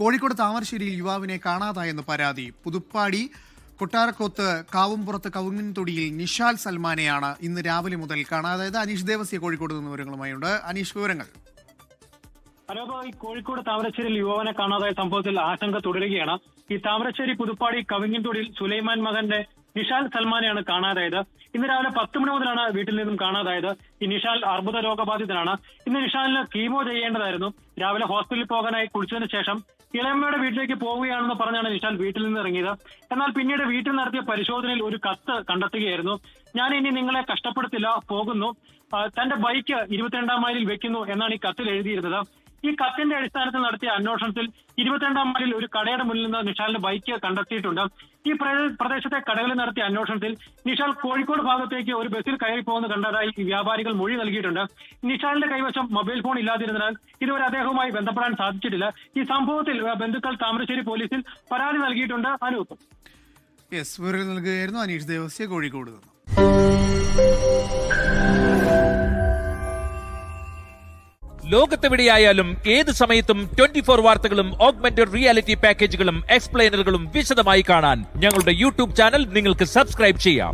കോഴിക്കോട് താമരശ്ശേരിയിൽ യുവാവിനെ കാണാതായെന്ന് പരാതി. പുതുപ്പാടി കൊട്ടാരക്കോത്ത് കാവുംപുറത്ത് കവുങ്ങിൻതൊടിയിൽ നിഷാൽ സൽമാനെയാണ് ഇന്ന് രാവിലെ മുതൽ കാണാതായത്. അനീഷ് ദേവസ്യ കോഴിക്കോട് നിന്ന് വിവരങ്ങളുമായുണ്ട്. അനീഷ്, വിവരങ്ങൾ. ഈ കോഴിക്കോട് താമരശ്ശേരിയിൽ യുവാവിനെ കാണാതായ സംഭവത്തിൽ ആശങ്ക തുടരുകയാണ്. ഈ താമരശ്ശേരി പുതുപ്പാടി കവിങ്ങിൻതൊടിയിൽ സുലൈമാൻ മകന്റെ നിഷാൽ സൽമാനെയാണ് കാണാതായത്. ഇന്ന് രാവിലെ 10 മണി മുതലാണ് വീട്ടിൽ നിന്നും കാണാതായത്. ഈ നിഷാൽ അർബുദ രോഗബാധിതനാണ്. ഇന്ന് നിഷാലിന് കീമോ ചെയ്യേണ്ടതായിരുന്നു. രാവിലെ ഹോസ്പിറ്റലിൽ പോകാനായി കുളിച്ചതിന് ശേഷം ഇളയമ്മയുടെ വീട്ടിലേക്ക് പോവുകയാണെന്ന് പറഞ്ഞാണ് നിഷാൽ വീട്ടിൽ നിന്ന് ഇറങ്ങിയത്. എന്നാൽ പിന്നീട് വീട്ടിൽ നടത്തിയ പരിശോധനയിൽ ഒരു കത്ത് കണ്ടെത്തുകയായിരുന്നു. ഞാൻ ഇനി നിങ്ങളെ കഷ്ടപ്പെടുത്തില്ല, പോകുന്നു, തന്റെ ബൈക്ക് 22-ാം മൈലിൽ വെക്കുന്നു എന്നാണ് ഈ കത്തിൽ എഴുതിയിരുന്നത്. ഈ കത്തിന്റെ അടിസ്ഥാനത്തിൽ നടത്തിയ അന്വേഷണത്തിൽ 22-ാം മൈലിൽ ഒരു കടയുടെ മുന്നിൽ നിന്ന് നിഷാലിന്റെ ബൈക്ക് കണ്ടെത്തിയിട്ടുണ്ട്. ഈ പ്രദേശത്തെ കടകളിൽ നടത്തിയ അന്വേഷണത്തിൽ നിഷാൽ കോഴിക്കോട് ഭാഗത്തേക്ക് ഒരു ബസ്സിൽ കയറി പോകുന്ന കണ്ടതായി വ്യാപാരികൾ മൊഴി നൽകിയിട്ടുണ്ട്. നിഷാലിന്റെ കൈവശം മൊബൈൽ ഫോൺ ഇല്ലാതിരുന്നതിനാൽ ഇതുവരെ അദ്ദേഹവുമായി ബന്ധപ്പെടാൻ സാധിച്ചിട്ടില്ല. ഈ സംഭവത്തിൽ ബന്ധുക്കൾ താമരശ്ശേരി പോലീസിൽ പരാതി നൽകിയിട്ടുണ്ട്. അനൂപ്, വിവരം നൽകുകയായിരുന്നു അനീഷ് ദേവസ്യ കോഴിക്കോട് നിന്ന്. ലോകത്തെവിടെയായാലും ഏത് സമയത്തും 24 വാർത്തകളും ഓഗ്മെന്റഡ് റിയാലിറ്റി പാക്കേജുകളും എക്സ്പ്ലെയിനറുകളും വിശദമായി കാണാൻ ഞങ്ങളുടെ യൂട്യൂബ് ചാനൽ നിങ്ങൾക്ക് സബ്സ്ക്രൈബ് ചെയ്യാം.